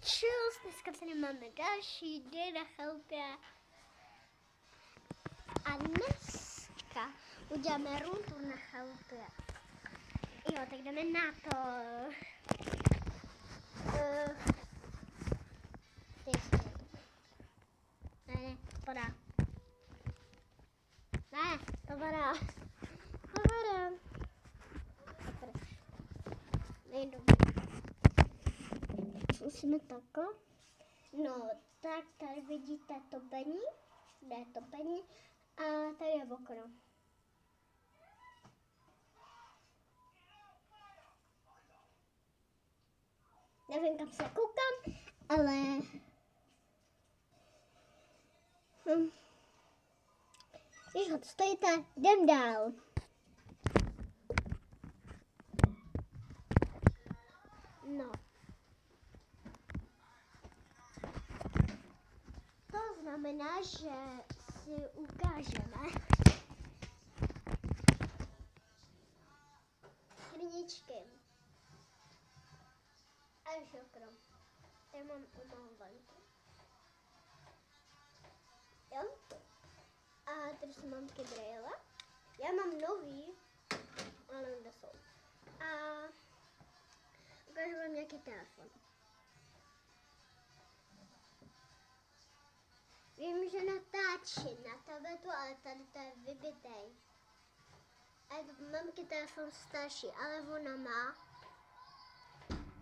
čus, dneska tady máme další den na chalupě. A dneska uděláme rundu na chalupě. Jo, tak jdeme na to. Ne, to padá. Ne, to padá. To padá. Nejdu. Musíme takhle. No, tak tady vidíte topení. Kde je topení? A tady je okno. Nevím, kam se koukám, ale... Když ho stojíte, jdem dál. No. To znamená, že si ukážeme hrničky. Až okrom. Tady mám umývanku. Jo? A tady jsou mamky brýle. Já mám nový, ale kde jsou. A ukážu vám nějaký telefon. Vím, že natáčím na tabletu, ale tady to je vybitej. A je to mamky telefon starší, ale ona má.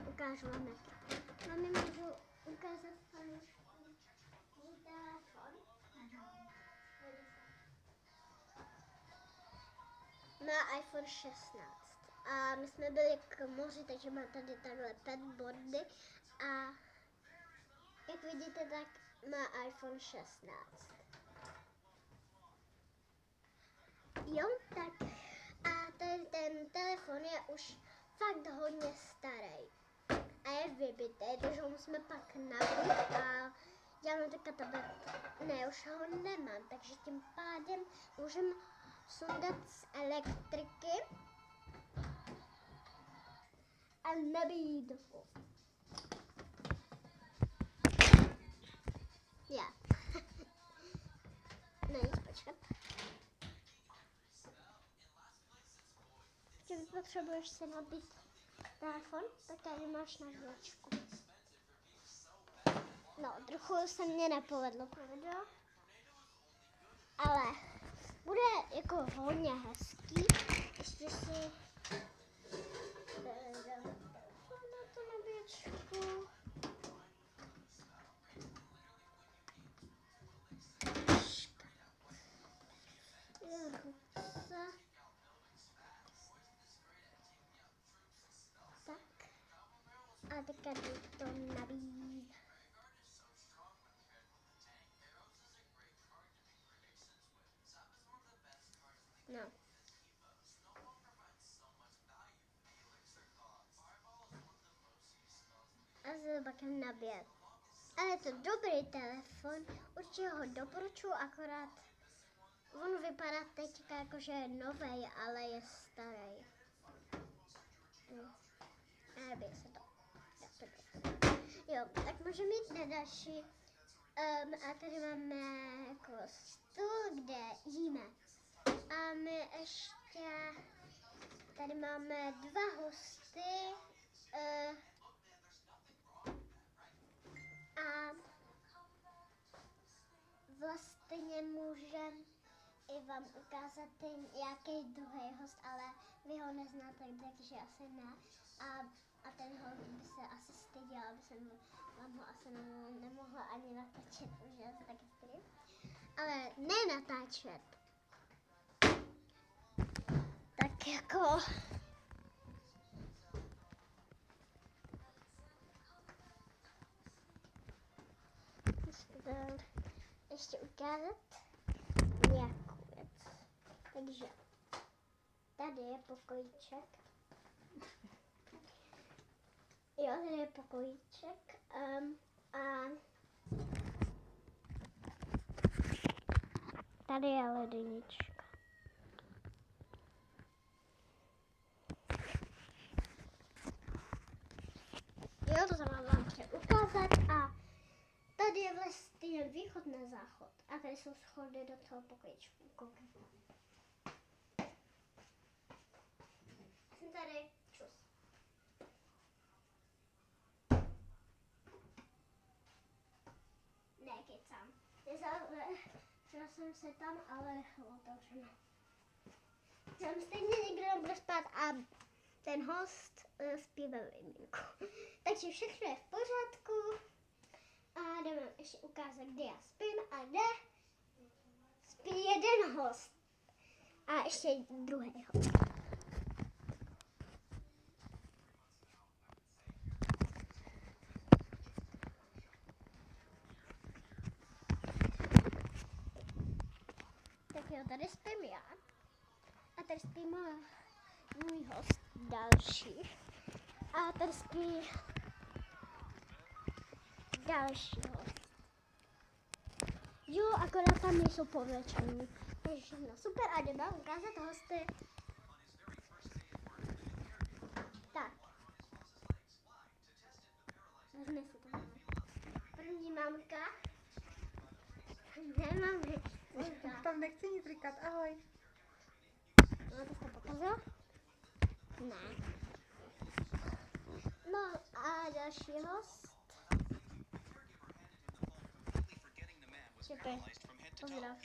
Ukážu vám jaký. Mami, můžu ukázat můj telefon? Má iPhone 16. A my jsme byli k moři, takže má tady takhle padboardy. A jak vidíte, tak má iPhone 16. Jo, tak a ten telefon je už fakt hodně starý. A je vybitý, takže ho musíme pak nabít a já mám taková tablet. Ne, už ho nemám, takže tím pádem můžeme sundat z elektriky a nabít ho. Já. No nic, počkat. Když potřebuješ se nabít telefon, tak tady máš na žvačku. No, trochu se mě nepovedlo to video, ale bude jako hodně hezký. Ještě si dám telefon na tu nabíječku. Tak. A teďka to nabíjí. No. A se pak nabíjet. Ale je to dobrý telefon, určitě ho doporučuji, akorát on vypadá teďka jako, že je nový, ale je starý. Nabije se to. Jo, tak můžeme jít na další. A tady máme jako stůl, kde jíme. A my ještě tady máme 2 hosty. A vlastně můžeme i vám ukázat nějaký druhý host, ale vy ho neznáte, takže asi ne. A ten host by se asi styděl, aby jsem vám ho asi nemohla ani natáčet, protože já se taky stydím. Ale ne natáčet. Tak jako... ještě ukázat nějakou věc. Takže tady je pokojíček. Jo, tady je pokojíček. A tady je lednička. Jo, to jsem vám chtěl ukázat. že východ na záchod. A tady jsou schody do toho pokličku. Koukej. Jsem tady. Čus. Ne, kecám. Šla jsem se tam, ale nechal otevřeno. Tam stejně nikdo nebude spát a ten host spí ve vimínku. Takže všechno je v pořádku. A jdeme ještě ukázat, kde já spím a kde spí jeden host. A ještě druhý host. Tak jo, tady spím já. A tady spí můj host další. A tady spí další host. Jo, akorát tam nejsou povlečení. Takže všechno super a jdeme ukázat hosty. Tak. Vezmi si to. První mamka. Ne, mami. Tam nechci nic říkat, ahoj. No, to jste pokazil? Ne. No a další host. Super. Pozdrav.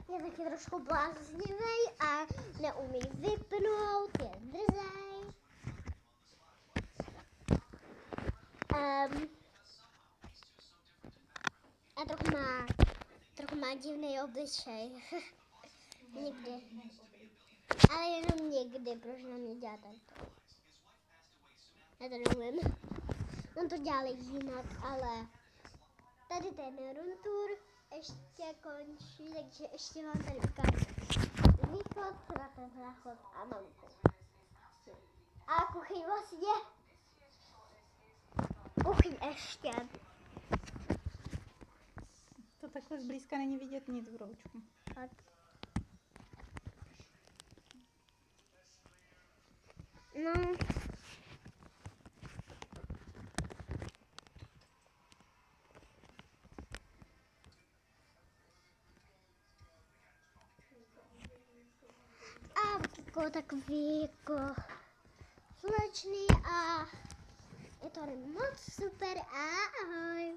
Je taky trošku bláznivý a neumí vypnout, je drzej. A trochu má divný obličej. Někdy. Ale jenom někdy, proč na mě dělá takto. Já to nevím. On to dělal jinak, ale tady ten room tour ještě končí, takže ještě vám tady ukážu východ, na ten záchod a mamku. A kuchyň vlastně. Kuchyň ještě. To takhle zblízka není vidět nic, broučku. Tak. No. A jako takový jako slunečný a je to moc super a ahoj.